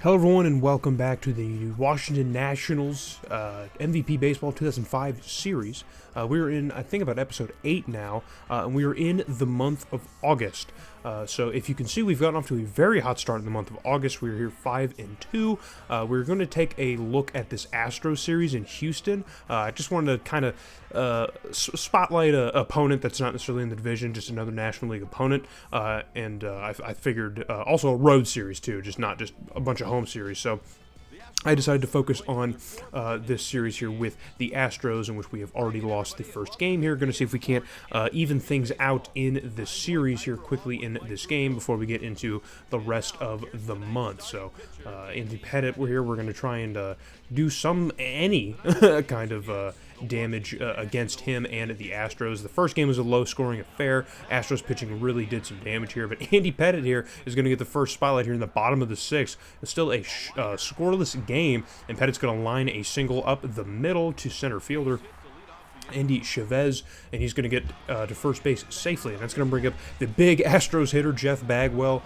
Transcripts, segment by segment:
Hello, everyone, and welcome back to the Washington Nationals MVP Baseball 2005 series. We're in, I think, about episode 8 now, and we are in the month of August. So if you can see, we've gotten off to a very hot start in the month of August. We're here 5-2. We're going to take a look at this Astros series in Houston. I just wanted to kind of spotlight an opponent that's not necessarily in the division, just another National League opponent. And I figured also a road series too, not just a bunch of home series. So I decided to focus on this series here with the Astros, in which we have already lost the first game here. Going to see if we can't even things out in the series here quickly in this game before we get into the rest of the month. So in the Pettit, we're here. We're going to try and do any kind of damage against him and the Astros. The first game was a low-scoring affair. Astros pitching really did some damage here, but Andy Pettit here is going to get the first spotlight here in the bottom of the sixth. It's still a scoreless game, and Pettit's going to line a single up the middle to center fielder Andy Chavez, and he's going to get to first base safely, and that's going to bring up the big Astros hitter, Jeff Bagwell,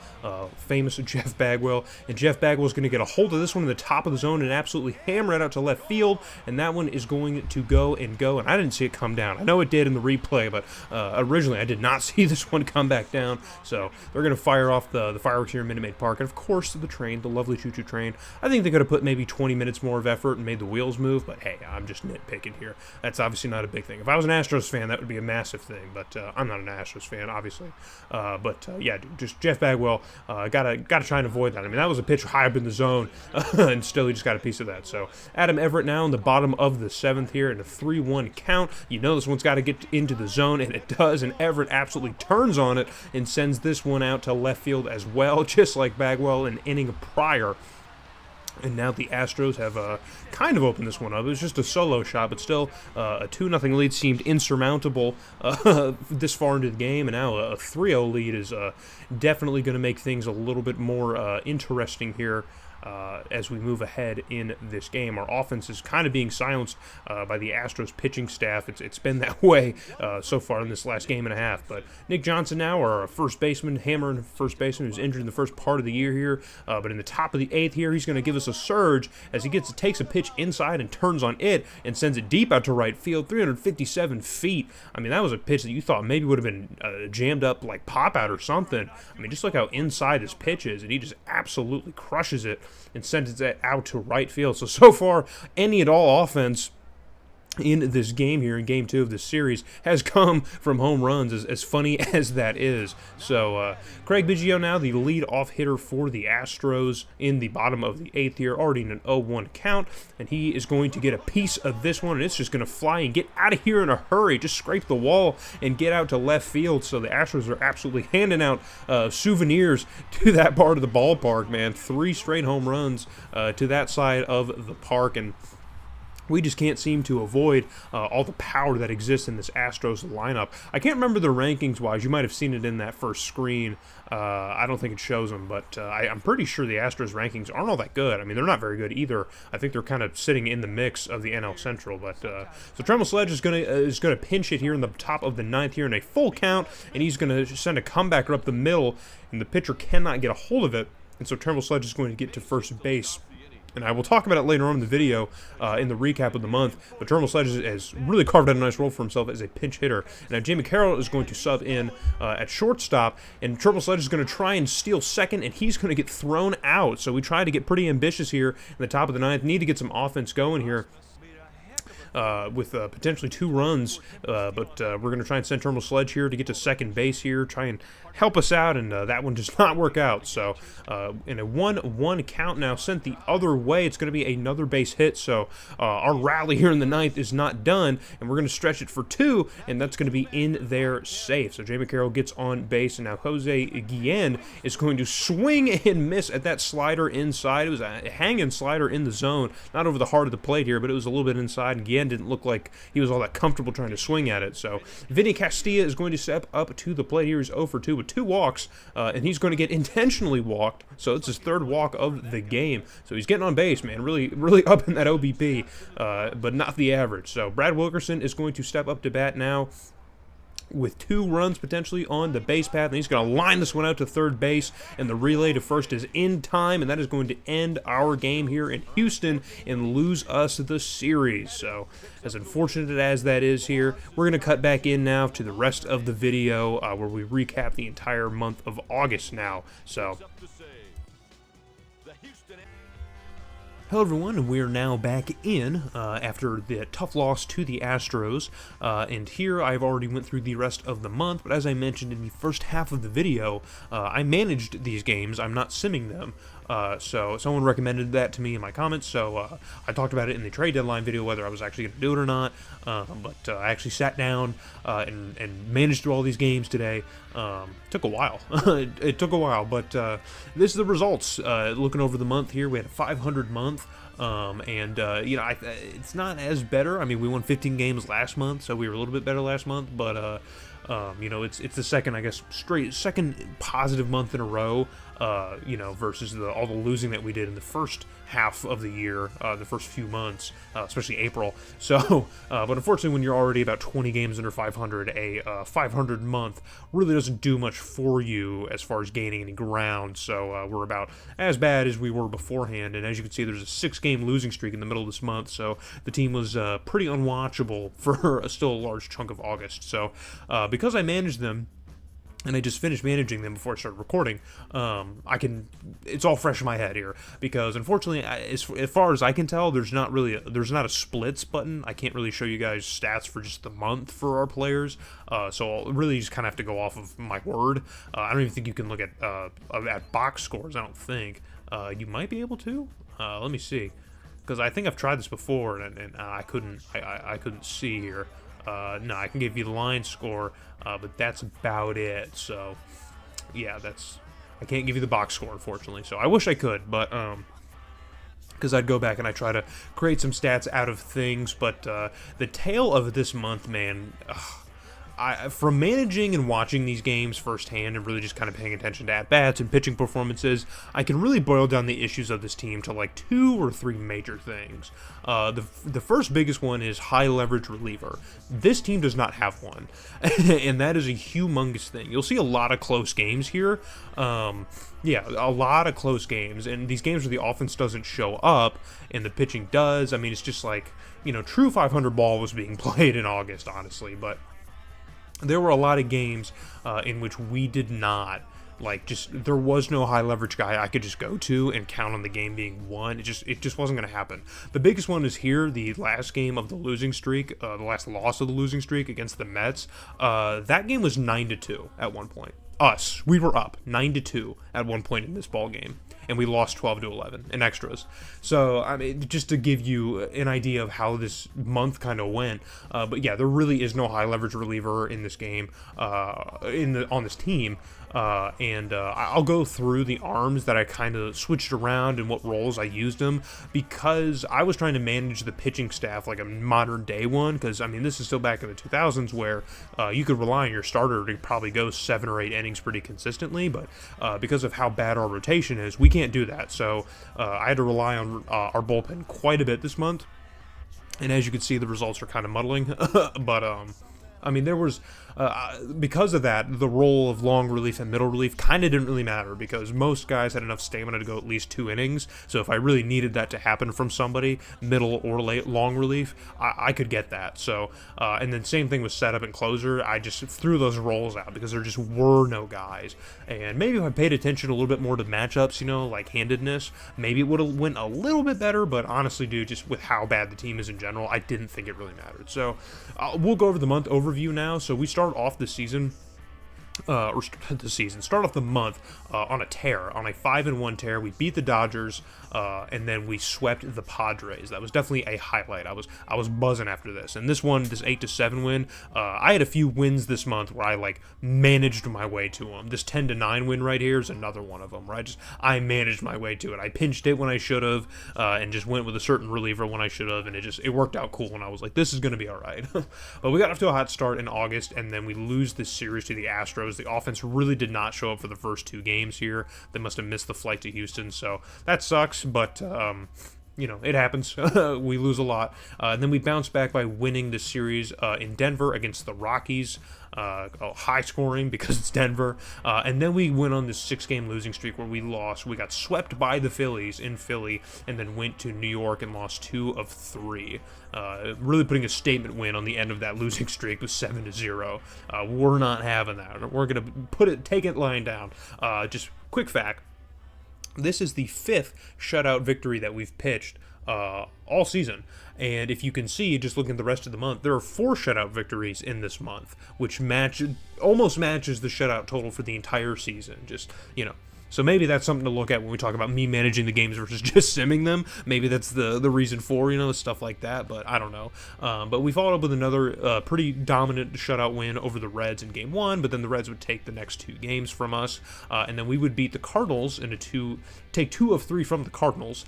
famous Jeff Bagwell, and Jeff Bagwell is going to get a hold of this one in the top of the zone and absolutely hammer it out to left field, and that one is going to go, and I didn't see it come down. I know it did in the replay, but originally I did not see this one come back down, so they're going to fire off the fireworks here in Minute Maid Park, and of course the train, the lovely choo-choo train. I think they could have put maybe 20 minutes more of effort and made the wheels move, but hey, I'm just nitpicking here. That's obviously not a big thing. If I was an Astros fan, that would be a massive thing, but I'm not an Astros fan, obviously. Yeah, dude, just Jeff Bagwell, gotta try and avoid that. I mean, that was a pitch high up in the zone, and still he just got a piece of that. So Adam Everett now in the bottom of the seventh here in a 3-1 count. You know this one's got to get into the zone, and it does, and Everett absolutely turns on it and sends this one out to left field as well, just like Bagwell an inning prior. And now the Astros have kind of opened this one up. It was just a solo shot, but still a 2-0 lead seemed insurmountable this far into the game. And now a 3-0 lead is definitely going to make things a little bit more interesting here as we move ahead in this game. Our offense is kind of being silenced by the Astros pitching staff. It's been that way so far in this last game and a half. But Nick Johnson now, our first baseman, hammer first baseman, who's injured in the first part of the year here. But in the top of the eighth here, he's going to give us a surge as he takes a pitch inside and turns on it and sends it deep out to right field, 357 feet. I mean, that was a pitch that you thought maybe would have been jammed up like pop out or something. I mean, just look how inside his pitch is, and he just absolutely crushes it and sends it out to right field. So far, any and all offense in this game here, in game 2 of this series, has come from home runs, as funny as that is. So Craig Biggio now, the lead-off hitter for the Astros in the bottom of the 8th here, already in an 0-1 count, and he is going to get a piece of this one, and it's just going to fly and get out of here in a hurry, just scrape the wall and get out to left field. So the Astros are absolutely handing out souvenirs to that part of the ballpark, man. 3 straight home runs to that side of the park, and we just can't seem to avoid all the power that exists in this Astros lineup. I can't remember the rankings-wise. You might have seen it in that first screen. I don't think it shows them, but I'm pretty sure the Astros rankings aren't all that good. I mean, they're not very good either. I think they're kind of sitting in the mix of the NL Central. But so Tremel Sledge is gonna pinch it here in the top of the 9th here in a full count, and he's gonna send a comebacker up the middle, and the pitcher cannot get a hold of it, and so Tremel Sledge is going to get to first base. And I will talk about it later on in the video in the recap of the month. But Tremel Sledge has really carved out a nice role for himself as a pinch hitter. And now Jamie Carroll is going to sub in at shortstop. And Tremel Sledge is going to try and steal second, and he's going to get thrown out. So we try to get pretty ambitious here in the top of the 9th. Need to get some offense going here. With potentially 2 runs, but we're going to try and send Tremel Sledge here to get to second base here, try and help us out, and that one does not work out. So in a 1-1 count now, sent the other way, it's going to be another base hit, so our rally here in the 9th is not done, and we're going to stretch it for 2, and that's going to be in there safe. So Jamie Carroll gets on base, and now Jose Guillen is going to swing and miss at that slider inside. It was a hanging slider in the zone, not over the heart of the plate here, but it was a little bit inside, and Guillen didn't look like he was all that comfortable trying to swing at it. So Vinny Castilla is going to step up to the plate here. He's 0 for 2 with 2 walks, and he's going to get intentionally walked. So it's his 3rd walk of the game. So he's getting on base, man, really up in that OBP, but not the average. So Brad Wilkerson is going to step up to bat now. with 2 runs potentially on the base path, and he's going to line this one out to third base, and the relay to first is in time, and that is going to end our game here in Houston and lose us the series. So, as unfortunate as that is here, we're going to cut back in now to the rest of the video where we recap the entire month of August now. So, hello everyone, and we are now back in after the tough loss to the Astros, and here I've already went through the rest of the month, but as I mentioned in the first half of the video, I managed these games. I'm not simming them. So someone recommended that to me in my comments, so I talked about it in the trade deadline video, whether I was actually going to do it or not, but I actually sat down and managed through all these games today. Took a while. It took a while, but this is the results. Looking over the month here, we had a 500 month. You know, it's not as better. I mean, we won 15 games last month, so we were a little bit better last month, but you know, it's the second, I guess, second positive month in a row, you know, versus all the losing that we did in the first half of the year, the first few months, especially April. So, but unfortunately, when you're already about 20 games under 500, a 500 month really doesn't do much for you as far as gaining any ground. So we're about as bad as we were beforehand. And as you can see, there's a 6-game losing streak in the middle of this month. So the team was pretty unwatchable for still a large chunk of August. So because I managed them, and I just finished managing them before I started recording, it's all fresh in my head here, because unfortunately, as far as I can tell, there's not a splits button. I can't really show you guys stats for just the month for our players, so I'll really just kind of have to go off of my word. I don't even think you can look at box scores, I don't think. You might be able to. Let me see, because I think I've tried this before, and I couldn't see here. No, I can give you the line score, but that's about it. So, yeah, I can't give you the box score, unfortunately. So I wish I could, but because I'd go back and I try to create some stats out of things. But the tale of this month, man. From managing and watching these games firsthand and really just kind of paying attention to at-bats and pitching performances, I can really boil down the issues of this team to like 2 or 3 major things. The first biggest one is high leverage reliever. This team does not have one, and that is a humongous thing. You'll see a lot of close games here. Yeah, a lot of close games, and these games where the offense doesn't show up and the pitching does. I mean, it's just like, you know, true 500 ball was being played in August, honestly, but there were a lot of games in which we did not, there was no high leverage guy I could just go to and count on the game being won. It just wasn't going to happen. The biggest one is here, the last game of the losing streak, the last loss of the losing streak against the Mets. That game was 9-2 at one point. We were up 9-2 at one point in this ball game, and we lost 12-11 in extras. So, I mean, just to give you an idea of how this month kind of went. But yeah, there really is no high leverage reliever in this game, on this team. I'll go through the arms that I kind of switched around and what roles I used them, because I was trying to manage the pitching staff like a modern day one, because I mean, this is still back in the 2000s where you could rely on your starter to probably go 7 or 8 innings pretty consistently, but because of how bad our rotation is, we can't do that. So I had to rely on our bullpen quite a bit this month, and as you can see, the results are kind of muddling. But I mean, there was, because of that, the role of long relief and middle relief kind of didn't really matter, because most guys had enough stamina to go at least 2 innings. So if I really needed that to happen from somebody, middle or long relief, I could get that. So, and then same thing with setup and closer. I just threw those roles out because there just were no guys. And maybe if I paid attention a little bit more to matchups, you know, like handedness, maybe it would have went a little bit better. But honestly, dude, just with how bad the team is in general, I didn't think it really mattered. So we'll go over the month overview now. So we start off the season, start off the month on a tear, on a 5-1 tear. We beat the Dodgers, and then we swept the Padres. That was definitely a highlight. I was buzzing after this. And this 8-7 win, I had a few wins this month where I managed my way to them. This 10-9 win right here is another one of them, right? I managed my way to it. I pinched it when I should have, and just went with a certain reliever when I should have, and it worked out cool. And I was like, this is going to be all right. But we got off to a hot start in August, and then we lose this series to the Astros. The offense really did not show up for the first 2 games here. They must have missed the flight to Houston, so that sucks. But it happens. We lose a lot. And then we bounce back by winning the series in Denver against the Rockies. High scoring because it's Denver. And then we went on this 6-game losing streak where we lost. We got swept by the Phillies in Philly and then went to New York and lost 2 of 3. Really putting a statement win on the end of that losing streak with 7-0. We're not having that. We're going to take it lying down. Just quick fact. This is the 5th shutout victory that we've pitched all season. And if you can see, just looking at the rest of the month, there are 4 shutout victories in this month, which almost matches the shutout total for the entire season. So maybe that's something to look at when we talk about me managing the games versus just simming them. Maybe that's the reason for, stuff like that, but I don't know. But we followed up with another pretty dominant shutout win over the Reds in Game 1, but then the Reds would take the next 2 games from us, and then we would beat the Cardinals take 2 of 3 from the Cardinals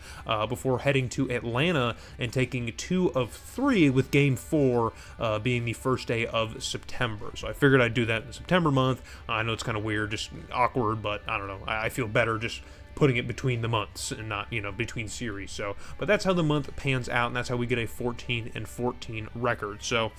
before heading to Atlanta and taking 2 of 3 with Game 4 being the first day of September. So I figured I'd do that in the September month. I know it's kind of weird, just awkward, but I don't know. I feel better just putting it between the months and not, between series. So, but that's how the month pans out, and that's how we get a 14-14 record. So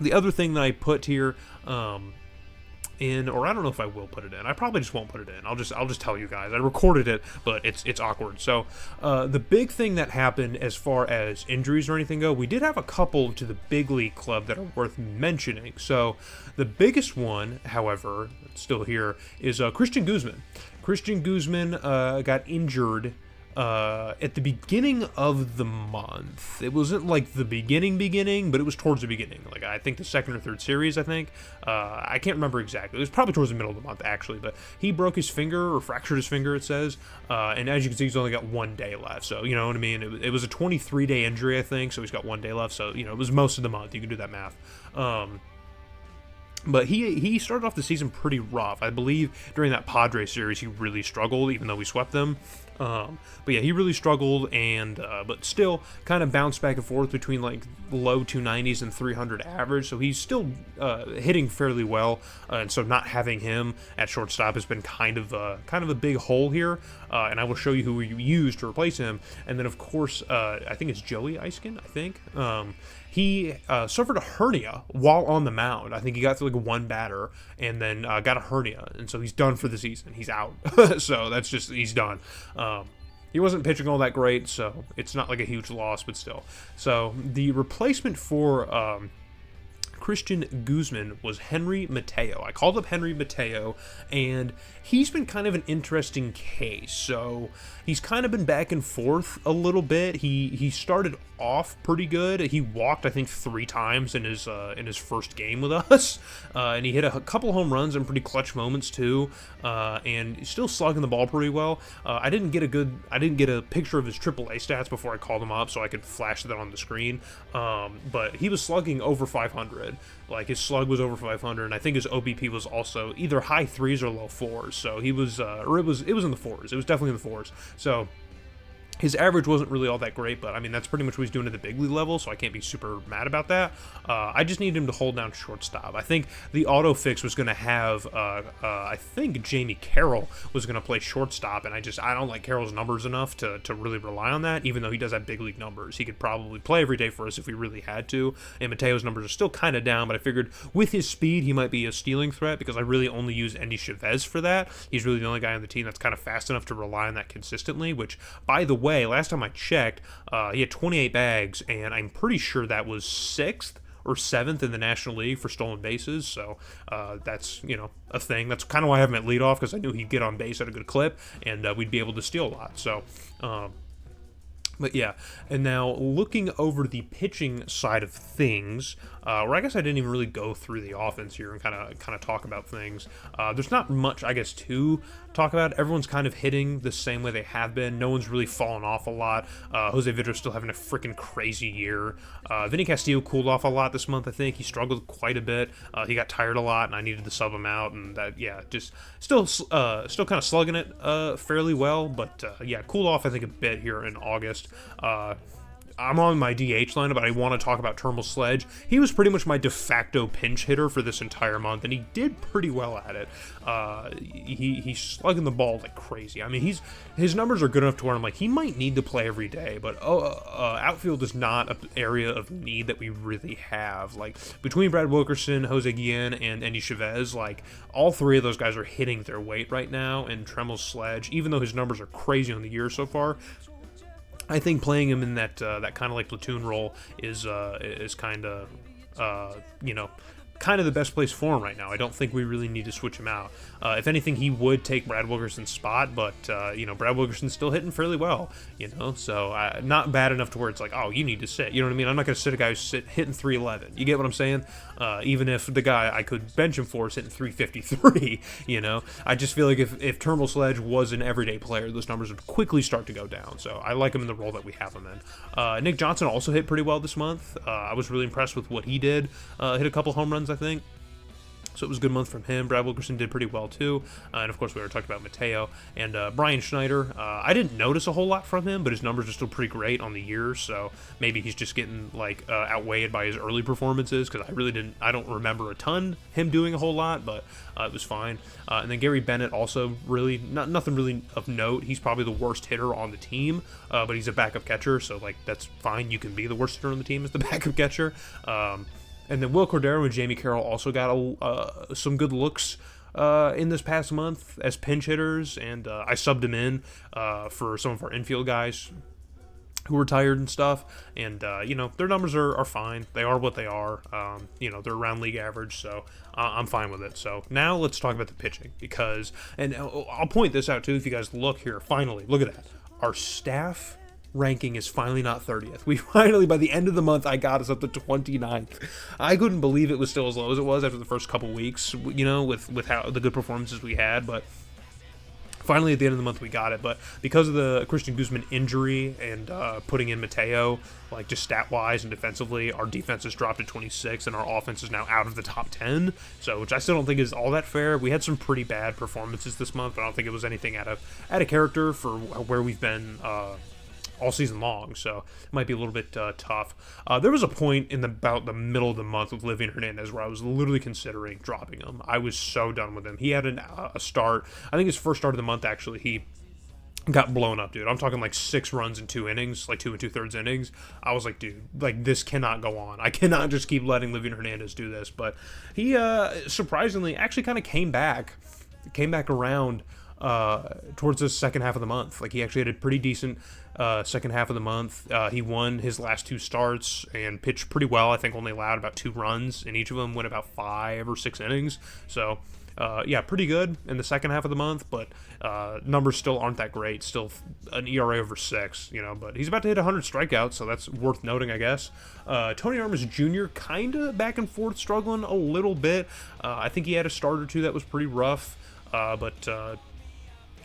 the other thing that I put here, or I don't know if I will put it in. I probably just won't put it in. I'll just tell you guys. I recorded it, but it's awkward. So the big thing that happened as far as injuries or anything go, we did have a couple to the big league club that are worth mentioning. So the biggest one, however, still here, is Christian Guzman. Christian Guzman got injured at the beginning of the month. It wasn't like the beginning, but it was towards the beginning. Like I think the 2nd or 3rd series, I think. I can't remember exactly. It was probably towards the middle of the month, actually. But he broke his finger, or fractured his finger, it says. And as you can see, he's only got 1 day left. So, you know what I mean? It was a 23-day injury, I think. So he's got 1 day left. So, it was most of the month. You can do that math. But he started off the season pretty rough. I believe during that Padres series, he really struggled, even though we swept them. But yeah, he really struggled, but still kind of bounced back and forth between like low 290s and 300 average. So he's still hitting fairly well, and so not having him at shortstop has been kind of a big hole here. And I will show you who we used to replace him. And then of course, I think it's Joey Eiskin. I think he suffered a hernia while on the mound. I think he got through like 1 batter and then got a hernia, and so he's done for the season. He's out. So that's just, he's done. He wasn't pitching all that great, so it's not like a huge loss, but still. So the replacement for Christian Guzman was Henry Mateo. I called up Henry Mateo, and he's been kind of an interesting case. So he's kind of been back and forth a little bit. He started off pretty good. He walked, I think, 3 times in his first game with us, and he hit a couple home runs in pretty clutch moments too, and he's still slugging the ball pretty well. I didn't get a picture of his AAA stats before I called him up, so I could flash that on the screen. But he was slugging over 500. Like his slug was over 500, and I think his OBP was also either high 3s or low 4s. So he was, or it was in the 4s. It was definitely in the 4s. So his average wasn't really all that great, but I mean, that's pretty much what he's doing at the big league level, so I can't be super mad about that. I just need him to hold down shortstop. I think the auto fix was going to have, I think Jamie Carroll was going to play shortstop, and I don't like Carroll's numbers enough to really rely on that, even though he does have big league numbers. He could probably play every day for us if we really had to, and Mateo's numbers are still kind of down, but I figured with his speed, he might be a stealing threat, because I really only use Andy Chavez for that. He's really the only guy on the team that's kind of fast enough to rely on that consistently, which, by the way, last time I checked, he had 28 bags, and I'm pretty sure that was 6th or 7th in the National League for stolen bases, so that's, a thing. That's kind of why I have him at leadoff, because I knew he'd get on base at a good clip, and we'd be able to steal a lot, so... But yeah, and now looking over the pitching side of things, where I guess I didn't even really go through the offense here and kind of talk about things. There's not much, I guess, to talk about. Everyone's kind of hitting the same way they have been. No one's really fallen off a lot. Jose Vidro's still having a freaking crazy year. Vinny Castillo cooled off a lot this month, I think. He struggled quite a bit. He got tired a lot, and I needed to sub him out, and that, yeah, just still kind of slugging it fairly well, but yeah, cooled off, I think, a bit here in August. I'm on my DH lineup, but I want to talk about Termal Sledge. He was pretty much my de facto pinch hitter for this entire month, and he did pretty well at it. He's slugging the ball like crazy. I mean, his numbers are good enough to where I'm like, he might need to play every day, but outfield is not an area of need that we really have. Like, between Brad Wilkerson, Jose Guillen, and Endy Chavez, like, all three of those guys are hitting their weight right now, and Termal Sledge, even though his numbers are crazy on the year so far, I think playing him in that kind of like platoon role is kind of kind of the best place for him right now. I don't think we really need to switch him out. If anything, he would take Brad Wilkerson's spot, but Brad Wilkerson's still hitting fairly well, so not bad enough to where it's like, oh, you need to sit. You know what I mean? I'm not going to sit a guy who's hitting 311. You get what I'm saying? Even if the guy I could bench him for is hitting 353, I just feel like if Termal Sledge was an everyday player, those numbers would quickly start to go down. So I like him in the role that we have him in. Nick Johnson also hit pretty well this month. I was really impressed with what he did. Hit a couple home runs, I think. So it was a good month from him. Brad Wilkerson did pretty well too. And of course, we were talking about Mateo and Brian Schneider. I didn't notice a whole lot from him, but his numbers are still pretty great on the year. So maybe he's just getting outweighed by his early performances, because I don't remember a ton him doing a whole lot, but it was fine. And then Gary Bennett also really nothing really of note. He's probably the worst hitter on the team, but he's a backup catcher, so that's fine. You can be the worst hitter on the team as the backup catcher. And then Will Cordero and Jamie Carroll also got some good looks in this past month as pinch hitters, and I subbed them in for some of our infield guys who were tired and stuff, and their numbers are fine. They are what they are. They're around league average, so I'm fine with it. So now let's talk about the pitching, and I'll point this out too. If you guys look here, finally, look at that. Our staff ranking is finally not 30th. We finally, by the end of the month, I got us up to 29th. I couldn't believe it was still as low as it was after the first couple weeks, with how the good performances we had, but finally at the end of the month we got it. But because of the Christian Guzman injury and putting in Mateo, just stat-wise and defensively, our defense has dropped to 26 and our offense is now out of the top 10, so which I still don't think is all that fair. We had some pretty bad performances this month, but I don't think it was anything out of character for where we've been all season long, so it might be a little bit tough. There was a point in about the middle of the month with Livian Hernandez where I was literally considering dropping him. I was so done with him. He had a start, I think his first start of the month actually, he got blown up, dude. I'm talking 6 runs in 2 innings, 2 2/3 innings. I was like, dude, this cannot go on. I cannot just keep letting Livian Hernandez do this. But he surprisingly actually kind of came back around towards the second half of the month. He actually had a pretty decent second half of the month. He won his last 2 starts and pitched pretty well. I think only allowed about 2 runs in each of them, went about 5 or 6 innings. So pretty good in the second half of the month, but numbers still aren't that great. Still an ERA over 6, but he's about to hit 100 strikeouts, so that's worth noting, I guess. Tony Armas Jr. kind of back and forth, struggling a little bit. I think he had a start or 2 that was pretty rough, but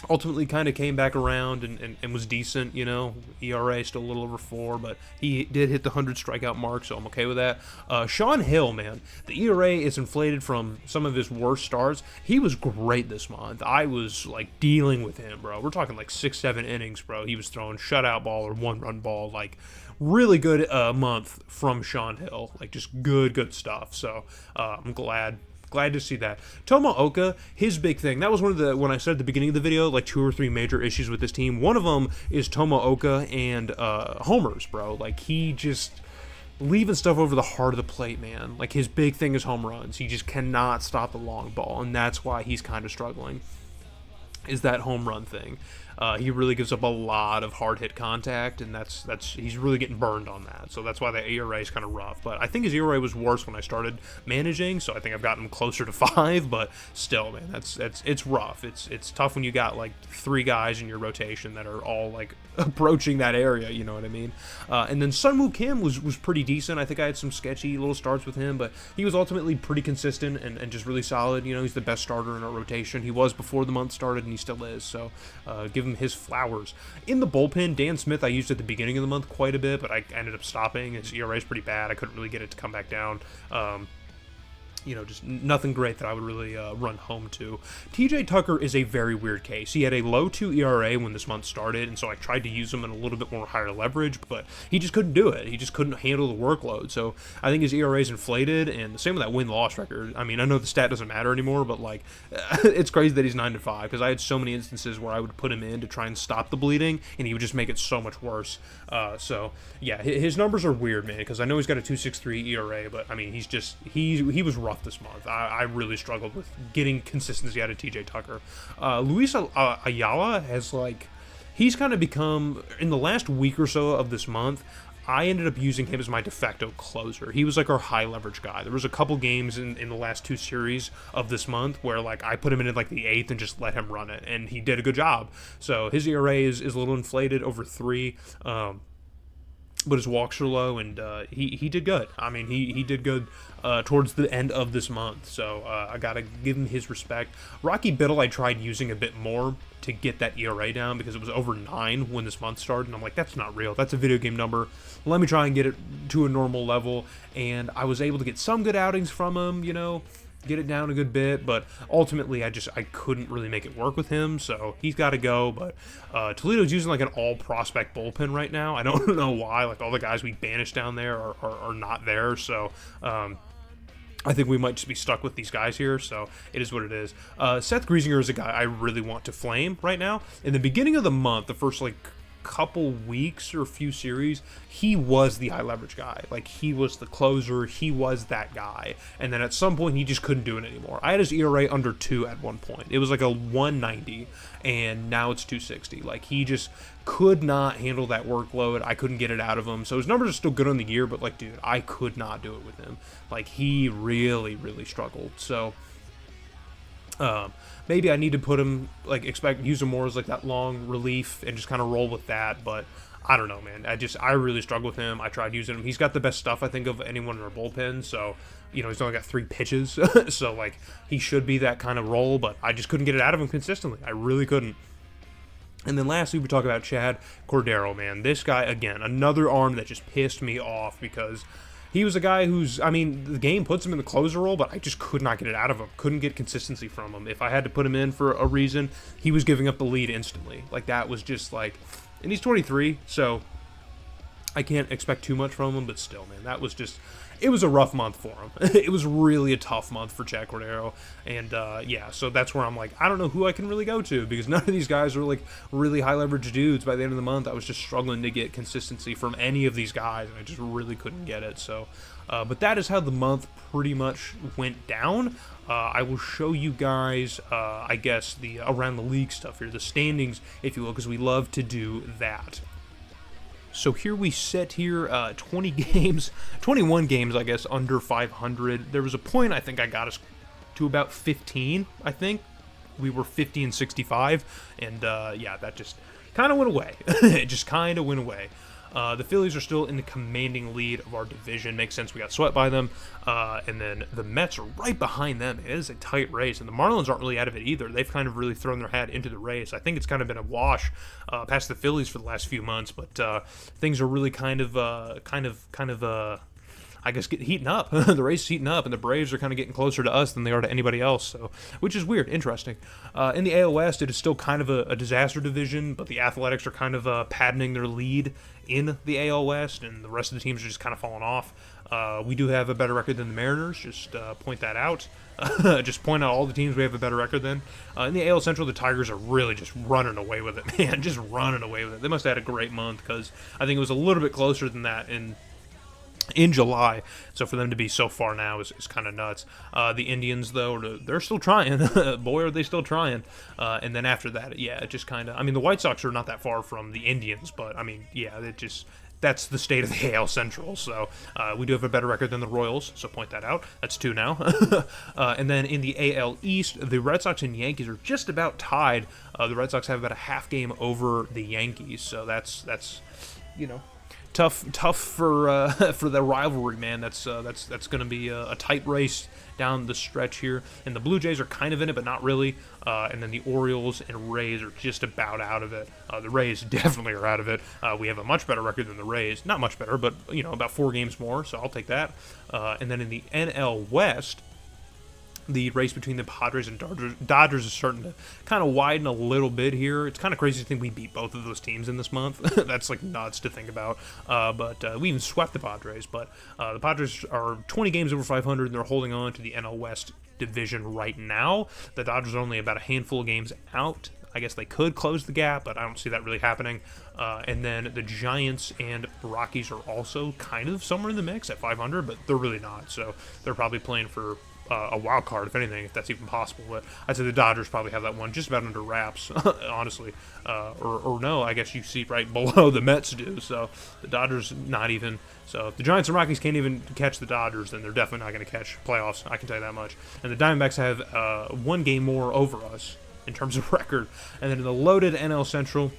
ultimately kind of came back around and was decent, ERA still a little over 4, but he did hit the 100 strikeout mark, so I'm okay with that. Sean Hill, man, the ERA is inflated from some of his worst starts. He was great this month. I was dealing with him, bro. We're talking 6-7 innings, bro. He was throwing shutout ball or 1-run ball, really good month from Sean Hill, just good stuff. So I'm glad to see that. Tomooka, his big thing, that was one of the, when I said at the beginning of the video, 2 or 3 major issues with this team. One of them is Tomooka and homers, bro. He just leaving stuff over the heart of the plate, man. His big thing is home runs. He just cannot stop the long ball, and that's why he's kind of struggling, is that home run thing. He really gives up a lot of hard hit contact, and that's he's really getting burned on that. So that's why the ERA is kind of rough. But I think his ERA was worse when I started managing, so I think I've gotten him closer to 5. But still, man, it's rough. It's tough when you got 3 guys in your rotation that are all approaching that area. You know what I mean? And then Sunwoo Kim was pretty decent. I think I had some sketchy little starts with him, but he was ultimately pretty consistent and just really solid. He's the best starter in our rotation. He was before the month started, and he still is. So give him his flowers. In the bullpen, Dan Smith I used at the beginning of the month quite a bit, but I ended up stopping. His ERA is pretty bad. I couldn't really get it to come back down. just nothing great that I would really run home to. TJ Tucker is a very weird case. He had a low 2 ERA when this month started, and so I tried to use him in a little bit more higher leverage, but he just couldn't do it. He just couldn't handle the workload. So I think his ERA is inflated, and the same with that win-loss record. I mean, I know the stat doesn't matter anymore, but like, it's crazy that he's 9-5, because I had so many instances where I would put him in to try and stop the bleeding, and he would just make it so much worse. So yeah, his numbers are weird, man, because I know he's got a 2.63 ERA, but I mean, he was rough this month. I really struggled with getting consistency out of TJ Tucker. Luis Ayala has he's kind of become, in the last week or so of this month, I ended up using him as my de facto closer. He was like our high leverage guy. There was a couple games in the last 2 series of this month where I put him in like the 8th and just let him run it, and he did a good job. So his ERA is a little inflated over 3. But his walks are low, and he did good. I mean, he did good towards the end of this month, so I got to give him his respect. Rocky Biddle, I tried using a bit more to get that ERA down because it was over 9 when this month started, and I'm like, that's not real. That's a video game number. Let me try and get it to a normal level, and I was able to get some good outings from him, get it down a good bit, but ultimately I couldn't really make it work with him, so he's got to go. But Toledo's using an all prospect bullpen right now. I don't know why. All the guys we banished down there are not there, so I think we might just be stuck with these guys here, so it is what it is. Seth Griesinger is a guy I really want to flame right now. In the beginning of the month, the first couple weeks or a few series, he was the high leverage guy. He was the closer, he was that guy, and then at some point he just couldn't do it anymore. I had his ERA under 2 at one point. It was a 190, and now it's 260. He just could not handle that workload. I couldn't get it out of him. So his numbers are still good on the year, but dude, I could not do it with him. He really struggled. So maybe I need to put him, use him more as that long relief and just kind of roll with that, but I don't know, man. I really struggle with him. I tried using him. He's got the best stuff, I think, of anyone in our bullpen, so, he's only got 3 pitches, so, he should be that kind of role, but I just couldn't get it out of him consistently. I really couldn't. And then lastly, we talk about Chad Cordero, man. This guy, again, another arm that just pissed me off because he was a guy who's, the game puts him in the closer role, but I just could not get it out of him. Couldn't get consistency from him. If I had to put him in for a reason, he was giving up the lead instantly. That was just and he's 23, so I can't expect too much from him, but still, man, that was just, it was a rough month for him. It was really a tough month for Chad Cordero, and yeah, so that's where I'm I don't know who I can really go to, because none of these guys are really high leverage dudes. By the end of the month, I was just struggling to get consistency from any of these guys, and I just really couldn't get it. So, but that is how the month pretty much went down. I will show you guys, I guess, the around the league stuff here, the standings, if you will, because we love to do that. So here we sit here, 21 games, I guess, under 500. There was a point I think I got us to about 15, I think. We were 50 and 65, and yeah, that just kind of went away. It just kind of went away. The Phillies are still in the commanding lead of our division. Makes sense, we got swept by them. And then the Mets are right behind them. It is a tight race, and the Marlins aren't really out of it either. They've kind of really thrown their hat into the race. I think it's kind of been a wash past the Phillies for the last few months, but things are really kind of I guess heating up. The race is heating up, and the Braves are kind of getting closer to us than they are to anybody else, so which is weird, interesting. In the AL West, it is still kind of a disaster division, but the Athletics are kind of padding their lead in the AL West, and the rest of the teams are just kind of falling off. We do have a better record than the Mariners, just point that out. Just point out all the teams we have a better record than. In the AL Central, the Tigers are really just running away with it, man, just running away with it. They must have had a great month, because I think it was a little bit closer than that in July, so for them to be so far now is kind of nuts. The Indians, though, they're still trying. Boy, are they still trying. And then after that, yeah, it just kind of, the White Sox are not that far from the Indians, but, yeah, that's the state of the AL Central, so we do have a better record than the Royals, so point that out. That's 2 now. And then in the AL East, the Red Sox and Yankees are just about tied. The Red Sox have about a half game over the Yankees, so that's tough for the rivalry, man. That's going to be a tight race down the stretch here. And the Blue Jays are kind of in it, but not really. And then the Orioles and Rays are just about out of it. The Rays definitely are out of it. We have a much better record than the Rays. Not much better, but about 4 games more, so I'll take that. And then in the NL West, the race between the Padres and Dodgers is starting to kind of widen a little bit here. It's kind of crazy to think we beat both of those teams in this month. That's like nuts to think about. But we even swept the Padres. But the Padres are 20 games over 500, and they're holding on to the NL West division right now. The Dodgers are only about a handful of games out. I guess they could close the gap, but I don't see that really happening. And then the Giants and Rockies are also kind of somewhere in the mix at 500, but they're really not. So they're probably playing for a wild card, if anything, if that's even possible. But I'd say the Dodgers probably have that one just about under wraps, honestly. Or no, I guess you see right below the Mets do. So the Dodgers not even. So if the Giants and Rockies can't even catch the Dodgers, then they're definitely not going to catch playoffs. I can tell you that much. And the Diamondbacks have one game more over us in terms of record. And then in the loaded NL Central,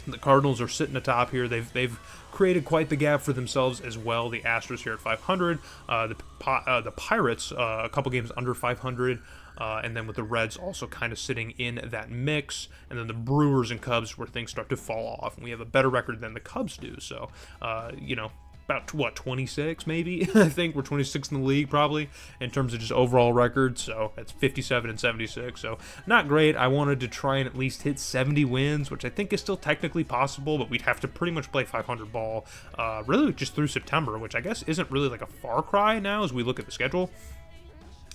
the Cardinals are sitting atop here. They've created quite the gap for themselves as well. The Astros here at 500, the Pirates a couple games under 500, and then with the Reds also kind of sitting in that mix, and then the Brewers and Cubs where things start to fall off, and we have a better record than the Cubs do. So, about 26 maybe. I think we're 26th in the league probably in terms of just overall record. So that's 57 and 76. So not great. I wanted to try and at least hit 70 wins, which I think is still technically possible, but we'd have to pretty much play 500 ball really just through September, which I guess isn't really like a far cry now as we look at the schedule.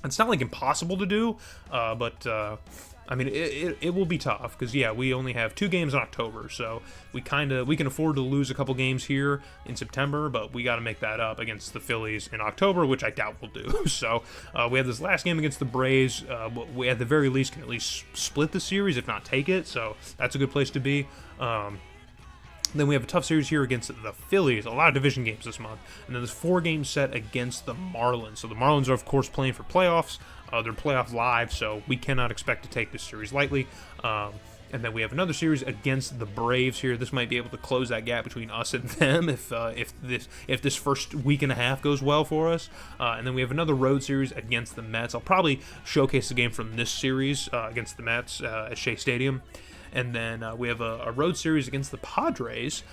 It's not like impossible to do, but I mean, it will be tough because, yeah, we only have 2 games in October, so we can afford to lose a couple games here in September, but we got to make that up against the Phillies in October, which I doubt we'll do. So we have this last game against the Braves. We at the very least can at least split the series, if not take it, so that's a good place to be. Then we have a tough series here against the Phillies, a lot of division games this month. And then there's 4 games set against the Marlins. So the Marlins are, of course, playing for playoffs. They're playoff live, so we cannot expect to take this series lightly. And then we have another series against the Braves here. This might be able to close that gap between us and them if this first week and a half goes well for us. And then we have another road series against the Mets. I'll probably showcase the game from this series against the Mets at Shea Stadium. And then we have a road series against the Padres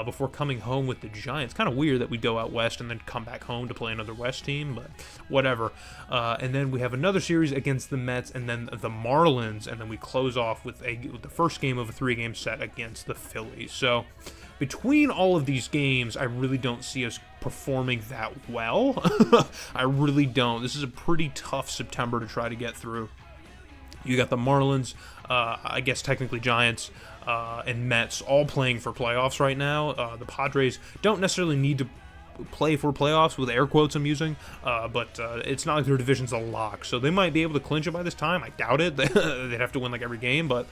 before coming home with the Giants. Kind of weird that we go out west and then come back home to play another West team, but whatever. And then we have another series against the Mets and then the Marlins, and then we close off with the first game of a 3-game set against the Phillies. So between all of these games, I really don't see us performing that well. I really don't. This is a pretty tough September to try to get through. You got the Marlins, I guess technically Giants, and Mets all playing for playoffs right now. The Padres don't necessarily need to play for playoffs, with air quotes I'm using, but it's not like their division's a lock, so they might be able to clinch it by this time. I doubt it. They'd have to win like every game, but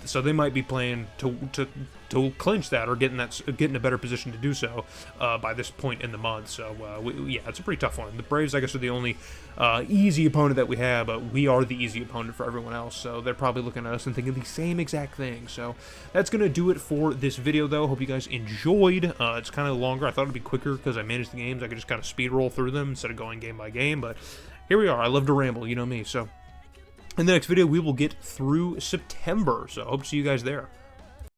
so they might be playing to clinch that or get in a better position to do so by this point in the month. So yeah, it's a pretty tough one. The Braves, I guess, are the only easy opponent that we have, but we are the easy opponent for everyone else, so they're probably looking at us and thinking the same exact thing. So that's going to do it for this video, though. Hope you guys enjoyed. It's kind of longer. I thought it'd be quicker because I managed the games. I could just kind of speed roll through them instead of going game by game, but here we are. I love to ramble, you know me. So in the next video, we will get through September, so I hope to see you guys there.